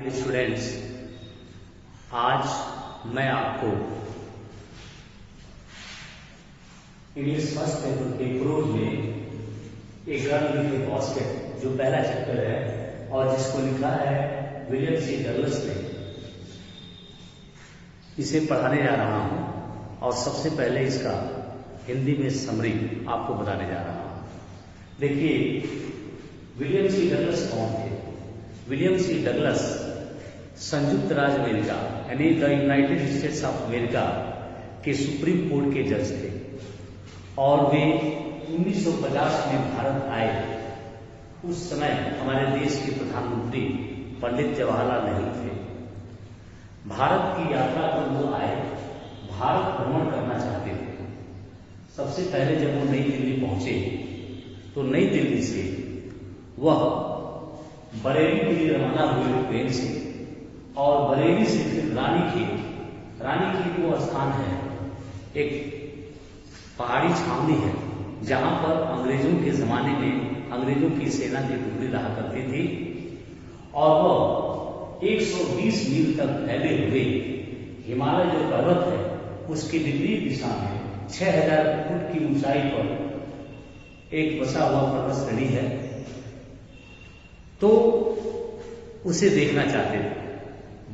Students, आज मैं आपको इंग्लिश फर्स्ट पेपर के प्रोज में एक गर्ल विथ ए बास्केट जो पहला चैप्टर है और जिसको लिखा है विलियम सी डगलस ने, इसे पढ़ाने जा रहा हूं और सबसे पहले इसका हिंदी में समरी आपको बताने जा रहा हूं। देखिए, विलियम सी डगलस कौन थे? विलियम सी डगलस संयुक्त राज्य अमेरिका यानी the United states of America के सुप्रीम कोर्ट के जज थे और वे 1950 में भारत आए। उस समय हमारे देश के प्रधानमंत्री पंडित जवाहरलाल नेहरू थे। भारत की यात्रा पर वो आए, भारत भ्रमण करना चाहते थे। सबसे पहले जब वो नई दिल्ली पहुंचे तो नई दिल्ली से वह बरेली के लिए रवाना हुए ट्रेन से, और बरेली से फिर रानीखेत वो स्थान है, एक पहाड़ी छावनी है जहां पर अंग्रेजों के जमाने में अंग्रेजों की सेना की टुकड़ी रहा करती थी और वह 120 मील तक फैले हुए हिमालय जो पर्वत है उसकी विपरीत दिशा में 6000 फुट की ऊंचाई पर एक बसा हुआ पर्वत श्रेणी है, तो उसे देखना चाहते थे।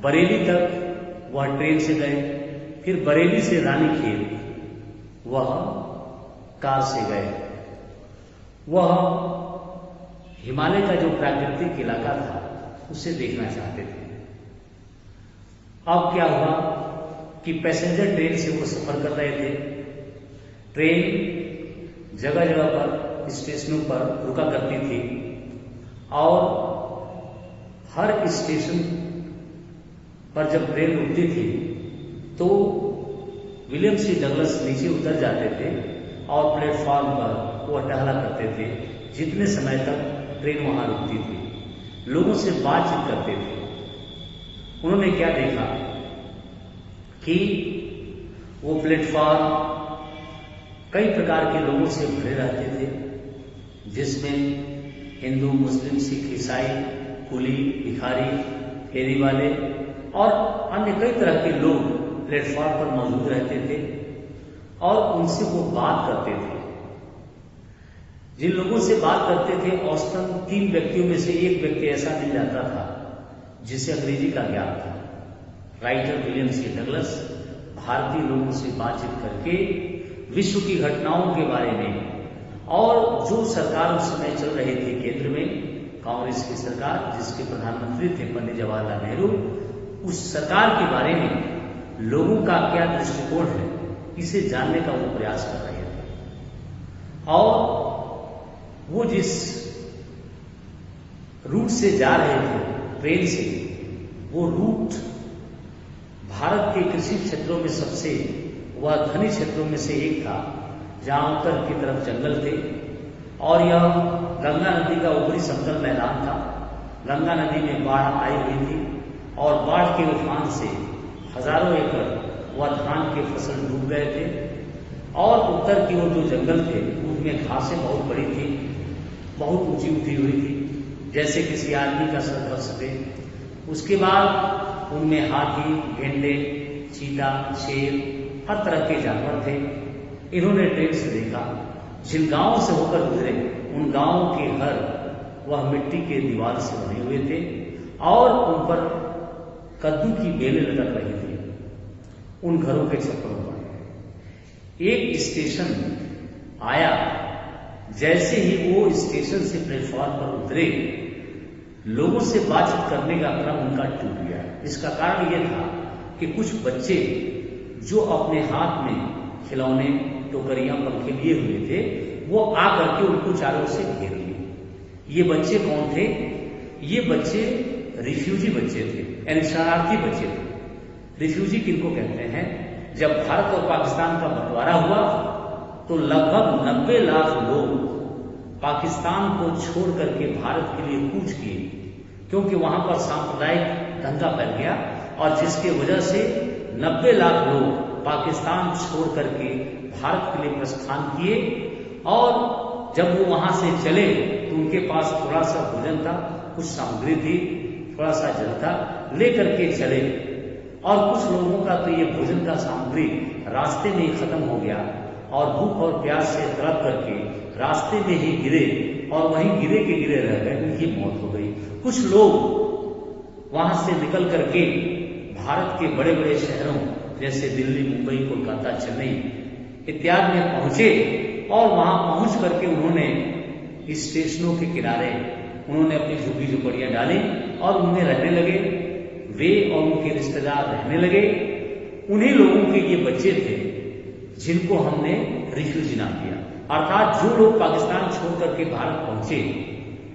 बरेली तक वह ट्रेन से गए, फिर बरेली से रानीखेत वह कार से गए। वह हिमालय का जो प्राकृतिक इलाका था उसे देखना चाहते थे। अब क्या हुआ कि पैसेंजर ट्रेन से वो सफर कर रहे थे। ट्रेन जगह जगह पर स्टेशनों पर रुका करती थी और हर स्टेशन पर जब ट्रेन रुकती थी तो विलियम सी डगलस नीचे उतर जाते थे और प्लेटफॉर्म पर वो टहला करते थे जितने समय तक ट्रेन वहां रुकती थी। लोगों से बातचीत करते थे। उन्होंने क्या देखा कि वो प्लेटफॉर्म कई प्रकार के लोगों से भरे रहते थे, जिसमें हिंदू, मुस्लिम, सिख, ईसाई, कुली, भिखारी, फेरी वाले और अन्य कई तरह के लोग प्लेटफॉर्म पर मौजूद रहते थे और उनसे वो बात करते थे। जिन लोगों से बात करते थे औसतन 3 व्यक्तियों में से एक व्यक्ति ऐसा मिल जाता था जिसे अंग्रेजी का ज्ञान था। राइटर विलियम सी डगलस भारतीय लोगों से बातचीत करके विश्व की घटनाओं के बारे में और जो सरकार उस समय चल रही थी केंद्र में, कांग्रेस की सरकार जिसके प्रधानमंत्री थे पंडित जवाहरलाल नेहरू, उस सरकार के बारे में लोगों का क्या दृष्टिकोण है इसे जानने का वो प्रयास कर रहे थे। और वो जिस रूट से जा रहे थे ट्रेन से, वो रूट भारत के कृषि क्षेत्रों में सबसे वह धनी क्षेत्रों में से एक था, जहां उत्तर की तरफ जंगल थे और यह गंगा नदी का ऊपरी समतल मैदान था। गंगा नदी में बाढ़ आई हुई थी और बाढ़ के उफान से हजारों एकड़ वह धान के फसल डूब गए थे और उत्तर की ओर जो जंगल थे उनमें घासें बहुत बड़ी थी, बहुत ऊंची उठी हुई थी, जैसे किसी आदमी का सर ढक सके। उसके बाद उनमें हाथी, गेंडे, चीता, शेर, हर तरह के जानवर थे। इन्होंने ट्रेन से देखा, जिन गांवों से होकर गुजरे उन गांवों के घर वह मिट्टी के दीवार से बने हुए थे और उन पर कद्दू की बेलें लटक रही थी उन घरों के छप्परों पर। एक स्टेशन आया, जैसे ही वो स्टेशन से प्लेटफॉर्म पर उतरे, लोगों से बातचीत करने का क्रम उनका टूट गया। इसका कारण यह था कि कुछ बच्चे जो अपने हाथ में खिलौने, टोकरियां, पंखे लिए हुए थे, वो आकर के उनको चारों से घेर लिए। ये बच्चे कौन थे? ये बच्चे रिफ्यूजी बच्चे थे, यानी शरणार्थी बच्चे थे। रिफ्यूजी किनको कहते हैं? जब भारत और पाकिस्तान का बंटवारा हुआ तो लगभग 90 लाख लोग पाकिस्तान को छोड़ करके भारत के लिए कूच किए, क्योंकि वहां पर सांप्रदायिक दंगा फैल गया और जिसके वजह से 90 लाख लोग पाकिस्तान छोड़ करके भारत के लिए प्रस्थान किए। और जब वो वहां से चले तो उनके पास थोड़ा सा भोजन था, कुछ सामग्री थी, थोड़ा सा जल था, लेकर के चले, और कुछ लोगों का तो ये भोजन का सामग्री रास्ते में ही खत्म हो गया और भूख और प्यास से तड़प करके रास्ते में ही गिरे और वहीं गिरे के गिरे रह गए, उनकी मौत हो गई। कुछ लोग वहां से निकल करके भारत के बड़े बड़े शहरों जैसे दिल्ली, मुंबई, कोलकाता, चेन्नई इत्यादि में पहुंचे और वहां पहुंच करके उन्होंने स्टेशनों के किनारे उन्होंने अपनी झुग्गी झुपड़ियां डाली और उनमें रहने लगे। वे और उनके रिश्तेदार रहने लगे। उन्हीं लोगों के ये बच्चे थे जिनको हमने रिफ्यूजी नाम दिया, अर्थात जो लोग पाकिस्तान छोड़ करके भारत पहुंचे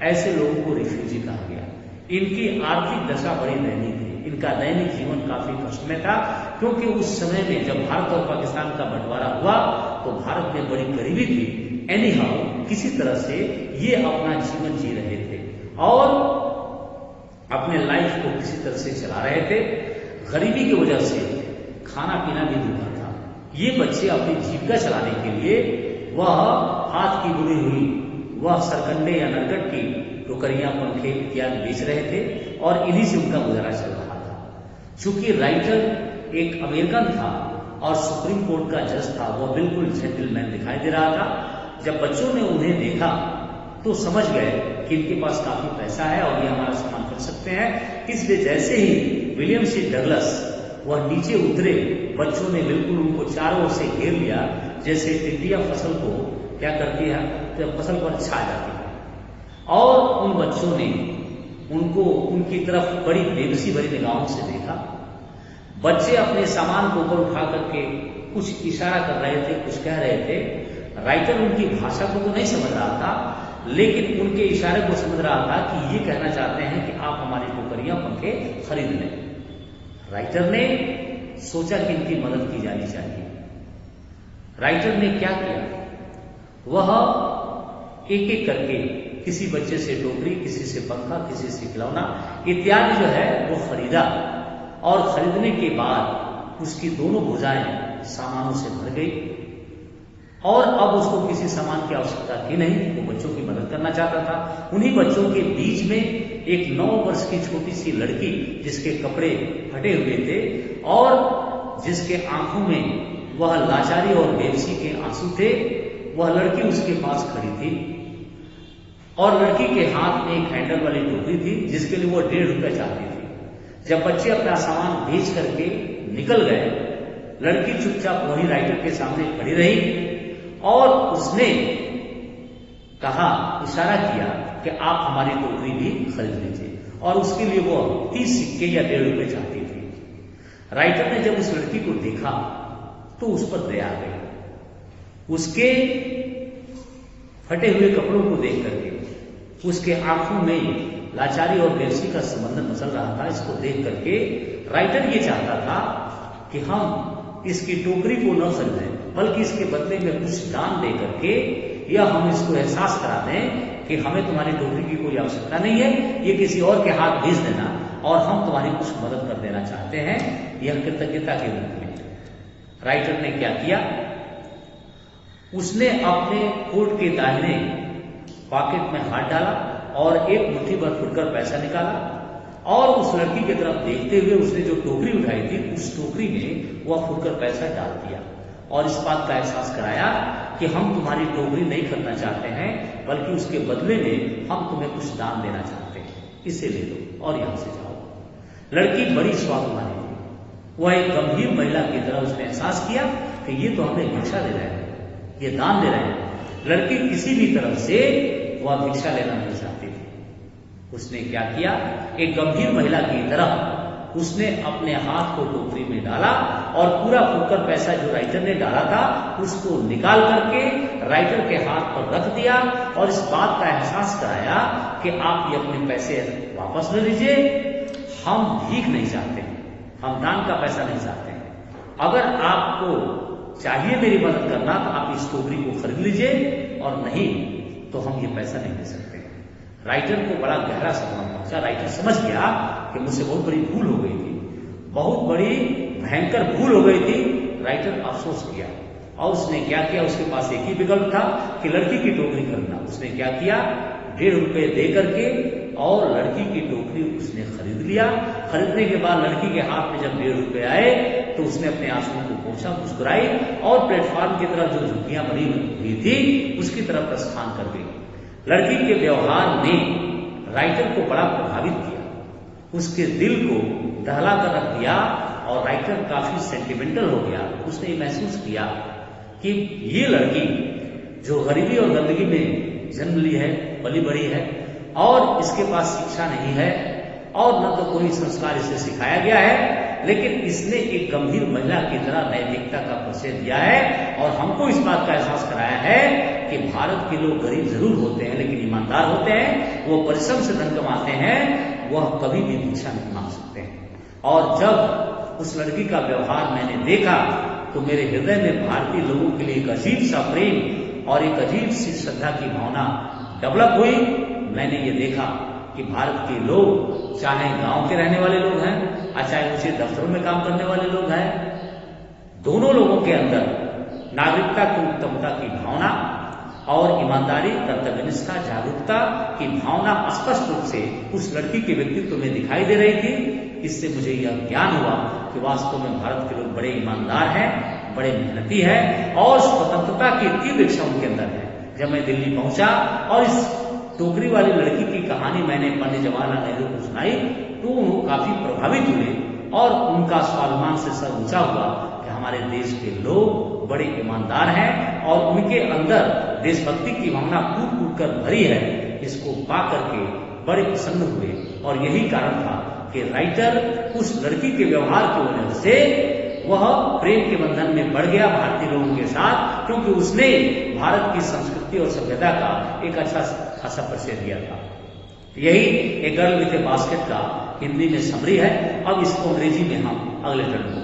ऐसे लोगों को रिफ्यूजी कहा गया। इनकी आर्थिक दशा बड़ी दयनीय थी, इनका दैनिक जीवन काफी कष्ट में था, क्योंकि उस समय में जब भारत और पाकिस्तान का बंटवारा हुआ तो भारत में बड़ी गरीबी थी। एनी हाउ किसी तरह से ये अपना जीवन जी रहे थे और अपने लाइफ को किसी तरह से चला रहे थे। गरीबी की वजह से खाना पीना भी दूर था। ये बच्चे अपनी जीविका चलाने के लिए वह हाथ की बुनी हुई वह सरकंडे या नरकट की टोकरियां, पंखे इत्यादि बेच रहे थे और इन्हीं से उनका गुजारा चल रहा था। चूंकि राइटर एक अमेरिकन था और सुप्रीम कोर्ट का जज था, वह बिल्कुल जेंटलमैन दिखाई दे रहा था। जब बच्चों ने उन्हें देखा तो समझ गए कि इनके पास काफी पैसा है और ये हमारा सामान कर सकते हैं। इसलिए जैसे ही विलियम सी डगलस वह नीचे उतरे, बच्चों ने बिल्कुल उनको चारों ओर से घेर लिया, जैसे टिड्डियां फसल को क्या करती है, जब फसल पर छा जाती है। और उन बच्चों ने उनको उनकी तरफ बड़ी बेबसी भरी निगाहों से देखा। बच्चे अपने सामान को ऊपर उठा करके कुछ इशारा कर रहे थे, कुछ कह रहे थे। राइटर उनकी भाषा को तो नहीं समझ रहा था, लेकिन उनके इशारे को समझ रहा था कि ये कहना चाहते हैं कि आप हमारी टोकरियां, पंखे खरीद लें। राइटर ने सोचा कि इनकी मदद की जानी चाहिए। राइटर ने क्या किया, वह एक एक करके किसी बच्चे से टोकरी, किसी से पंखा, किसी से खिलौना इत्यादि जो है वो खरीदा और खरीदने के बाद उसकी दोनों भुजाएं सामानों से भर गई और अब उसको किसी सामान की आवश्यकता थी नहीं। वो बच्चों की मदद करना चाहता था। उन्हीं बच्चों के बीच में एक 9 वर्ष की छोटी सी लड़की, जिसके कपड़े फटे हुए थे और जिसके आंखों में वह लाचारी और बेबसी के आंसू थे, वह लड़की उसके पास खड़ी थी और लड़की के हाथ में एक हैंडल वाली टोकरी थी जिसके लिए वो 1.5 रुपया चाहती थी। जब बच्चे अपना सामान बेच करके निकल गए, लड़की चुपचाप वही राइटर के सामने खड़ी रही और उसने कहा, इशारा किया कि आप हमारी टोकरी भी खरीद लीजिए, और उसके लिए वो 30 सिक्के या 1.5 रुपये चाहती थी। राइटर ने जब उस लड़की को देखा तो उस पर दया आ गई। उसके फटे हुए कपड़ों को देख करके, उसके आंखों में लाचारी और बेबसी का संबंध मचल रहा था, इसको देख करके राइटर ये चाहता था कि हम इसकी टोकरी को न खरीदें, बल्कि इसके बदले में कुछ दान दे करके या हम इसको एहसास करा दें कि हमें तुम्हारी टोकरी की कोई आवश्यकता नहीं है, ये किसी और के हाथ भेज देना और हम तुम्हारी कुछ मदद कर देना चाहते हैं, यह कृतज्ञता के रूप में। राइटर ने क्या किया, उसने अपने कोट के दाहिने पॉकेट में हाथ डाला और एक मुट्ठी भर फुटकर पैसा निकाला और उस लड़की की तरफ देखते हुए उसने जो टोकरी उठाई थी उस टोकरी में वह फुटकर पैसा डाल दिया और इस बात का एहसास कराया कि हम तुम्हारी टोकरी नहीं खरीदना चाहते हैं, बल्कि उसके बदले में हम तुम्हें कुछ दान देना चाहते हैं, इसे ले लो और यहां से जाओ। लड़की बड़ी स्वाभिमानी थी। वह एक गंभीर महिला की तरह उसने एहसास किया कि ये तो हमें भिक्षा दे रहे हैं, ये दान दे रहे हैं। लड़की किसी भी तरह से वह भिक्षा लेना नहीं चाहती थी। उसने क्या किया, एक गंभीर महिला की तरह उसने अपने हाथ को टोकरी में डाला और पूरा फुटकर पैसा जो राइटर ने डाला था उसको निकाल करके राइटर के हाथ पर रख दिया और इस बात का एहसास कराया कि आप ये अपने पैसे वापस ले लीजिए, हम भीख नहीं चाहते, हम दान का पैसा नहीं चाहते हैं। अगर आपको चाहिए मेरी मदद करना तो आप इस टोकरी को खरीद लीजिए और नहीं तो हम ये पैसा नहीं दे सकते। राइटर को बड़ा गहरा सदमा पहुंचा। राइटर समझ गया कि मुझसे बहुत बड़ी भूल हो गई थी, बहुत बड़ी भयंकर भूल हो गई थी। राइटर अफसोस किया और उसने क्या किया, उसके पास एक ही विकल्प था कि लड़की की टोकरी खरीदना। उसने क्या किया, 1.5 रुपये दे करके और लड़की की टोकरी उसने खरीद लिया। खरीदने के बाद लड़की के हाथ में जब 1.5 रुपए आए तो उसने अपने आंसुओं को पोंछा, मुस्कुराई और प्लेटफॉर्म की तरफ जो झुग्गियां बनी हुई थी उसकी तरफ प्रस्थान कर गई। लड़की के व्यवहार ने राइटर को बड़ा प्रभावित किया, उसके दिल को दहला कर रख दिया और राइटर काफी सेंटिमेंटल हो गया। उसने ये महसूस किया कि ये लड़की जो गरीबी और गंदगी में जन्म ली है, पली बड़ी है और इसके पास शिक्षा नहीं है और न तो कोई संस्कार इसे सिखाया गया है, लेकिन इसने एक गंभीर महिला की तरह नैतिकता का परिचय दिया है और हमको इस बात का एहसास कराया है कि भारत के लोग गरीब जरूर होते हैं लेकिन ईमानदार होते हैं, वो परिश्रम से धन कमाते हैं, वह कभी भी भिक्षा नहीं मांग सकते हैं। और जब उस लड़की का व्यवहार मैंने देखा तो मेरे हृदय में भारतीय लोगों के लिए एक अजीब सा प्रेम और एक अजीब सी श्रद्धा की भावना डेवलप हुई। मैंने ये देखा कि भारत के लोग, चाहे गांव के रहने वाले लोग हैं और चाहे ऊंचे दफ्तरों में काम करने वाले लोग हैं, दोनों लोगों के अंदर नागरिकता की उत्तमता की भावना और ईमानदारी, कर्तव्यनिष्ठा, जागरूकता की भावना स्पष्ट रूप से उस लड़की के व्यक्तित्व में दिखाई दे रही थी। इससे मुझे यह ज्ञान हुआ कि वास्तव में भारत के लोग बड़े ईमानदार हैं, बड़े मेहनती हैं और स्वतंत्रता की तीव्र इच्छा उनके अंदर है। जब मैं दिल्ली पहुंचा और इस टोकरी वाली लड़की की कहानी मैंने पंडित जवाहरलाल नेहरू को सुनाई तो वो काफी प्रभावित हुए और उनका स्वाभिमान से सर ऊंचा हुआ कि हमारे देश के लोग बड़े ईमानदार हैं और उनके अंदर देशभक्ति की भावना कूट कूट कर भरी है। इसको पा करके बड़े प्रसन्न हुए और यही कारण था कि राइटर उस लड़की के व्यवहार की वजह से वह प्रेम के बंधन में बढ़ गया भारतीय लोगों के साथ, क्योंकि उसने भारत की संस्कृति और सभ्यता का एक अच्छा खासा परिचय दिया था। यही a girl with A basket का हिंदी में समरी है। अब इसको अंग्रेजी में हम अगले टर्न में